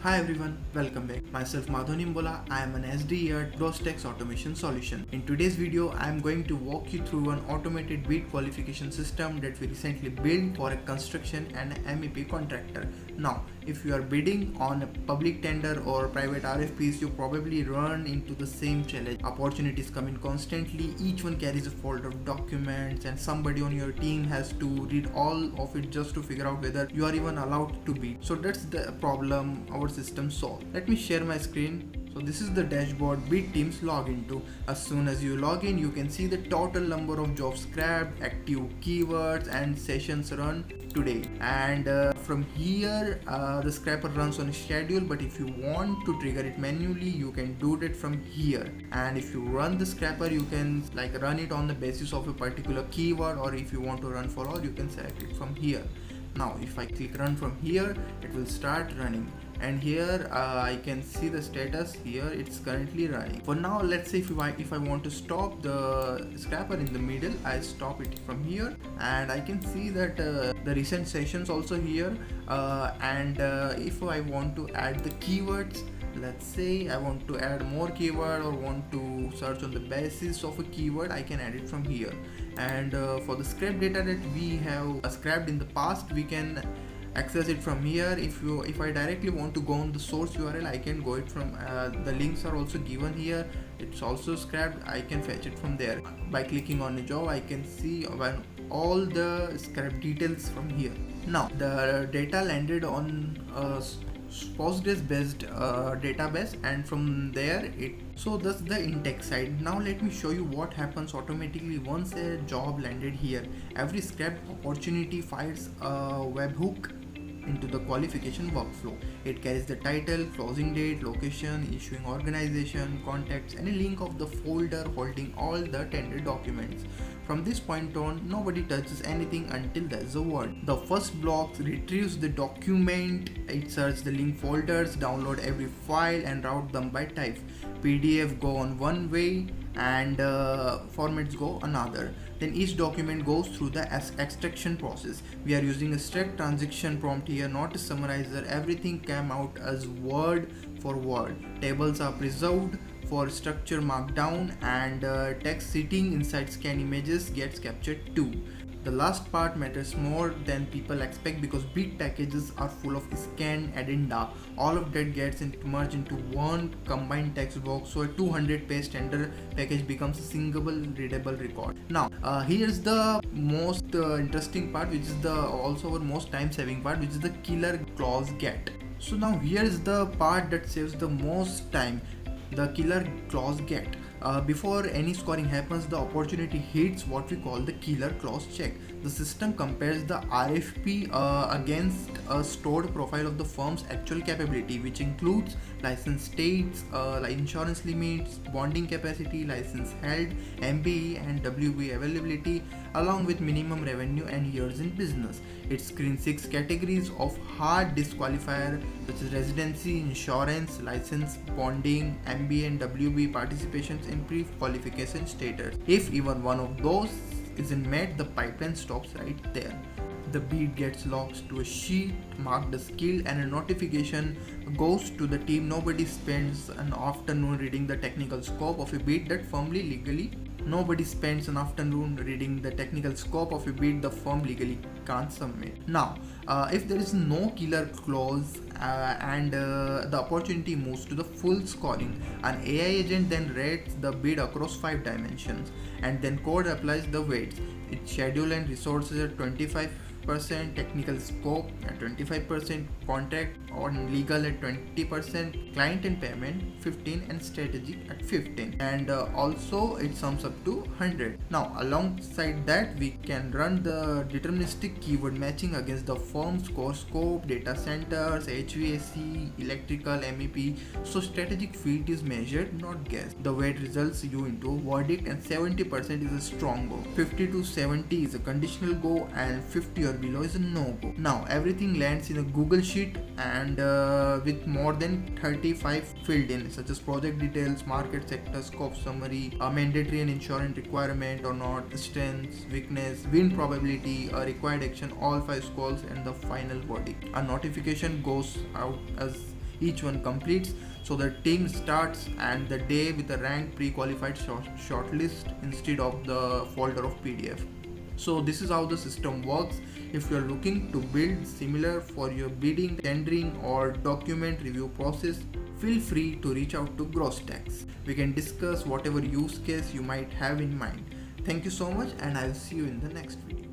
Hi everyone, welcome back. Myself Madhunima, I am an SD at Grostex Automation Solution. In today's video, I am going to walk you through an automated bid qualification system that we recently built for a construction and MEP contractor. Now, if you are bidding on a public tender or private RFPs, you probably run into the same challenge. Opportunities come in constantly, each one carries a folder of documents and somebody on your team has to read all of it just to figure out whether you are even allowed to bid. So that's the problem our system solve. Let me share my screen. So this is the dashboard bid teams log into. As soon as you log in, you can see the total number of jobs scrapped, active keywords and sessions run today. And from here, the scrapper runs on a schedule, but if you want to trigger it manually, you can do that from here. And if you run the scrapper, you can run it on the basis of a particular keyword, or if you want to run for all, you can select it from here. Now if I click run from here, it will start running, and here I can see the status. Here it's currently running. For now, let's say if I want to stop the scrapper in the middle, I stop it from here, and I can see that the recent sessions also here, and if I want to add the keywords, let's say I want to add more keyword or want to search on the basis of a keyword, I can add it from here. And for the scrap data that we have scrapped in the past, we can access it from here. If I directly want to go on the source URL, I can go it from the links are also given here. It's also scrapped. I can fetch it from there. By clicking on a job, I can see all the scrap details from here. Now the data landed on Postgres based database, and from there so that's the intake side. Now let me show you what happens automatically once a job landed here. Every scrapped opportunity fires a webhook into the qualification workflow. It carries the title, closing date, location, issuing organization, contacts, and a link of the folder holding all the tender documents. From this point on, nobody touches anything until there's a word. The first block retrieves the document, it searches the link folders, download every file and route them by type. PDF go on one way and formats go another. Then each document goes through the extraction process. We are using a strict transaction prompt here, not a summarizer. Everything came out as word for word. Tables are preserved for structure markdown, and text sitting inside scan images gets captured too. The last part matters more than people expect, because bid packages are full of scanned addenda. All of that gets merged into one combined text box, so a 200-page tender package becomes a single readable record. Now here's the most interesting part, which is also our most time-saving part, which is the killer clause get. So now here is the part that saves the most time. The killer clause get. Before any scoring happens, the opportunity hits what we call the killer clause check. The system compares the RFP against a stored profile of the firm's actual capability, which includes license states, insurance limits, bonding capacity, license held, MBE and WB availability, along with minimum revenue and years in business. It screens 6 categories of hard disqualifier, such as residency, insurance, license, bonding, MBA and WB participations in pre-qualification status. If even one of those isn't met, the pipeline stops right there. The bid gets logged to a sheet marked as skilled, and a notification goes to the team. Nobody spends an afternoon reading the technical scope of a bid that firmly legally the firm legally can't submit. Now if there is no killer clause and the opportunity moves to the full scoring, an AI agent then rates the bid across 5 dimensions, and then code applies the weights. Its schedule and resources at 25%, technical scope at 25%, contract or legal at 20%, client and payment 15%, and strategic at 15%, and also it sums up to 100. Now alongside that, we can run the deterministic keyword matching against the firm's core scope, data centers, HVAC, electrical, MEP. So strategic fit is measured, not guessed. The weight results you into a verdict, and 70% is a strong go, 50 to 70 is a conditional go, and 50 or below is a no-go. Now everything lands in a Google Sheet, and with more than 35 filled in, such as project details, market sector, scope summary, a mandatory and insurance requirement or not, strengths, weakness, win probability, a required action, all 5 scores, and the final verdict. A notification goes out as each one completes, so the team starts and the day with a ranked pre-qualified shortlist instead of the folder of PDF. So this is how the system works. If you are looking to build similar for your bidding, tendering or document review process, feel free to reach out to GrowStacks. We can discuss whatever use case you might have in mind. Thank you so much, and I will see you in the next video.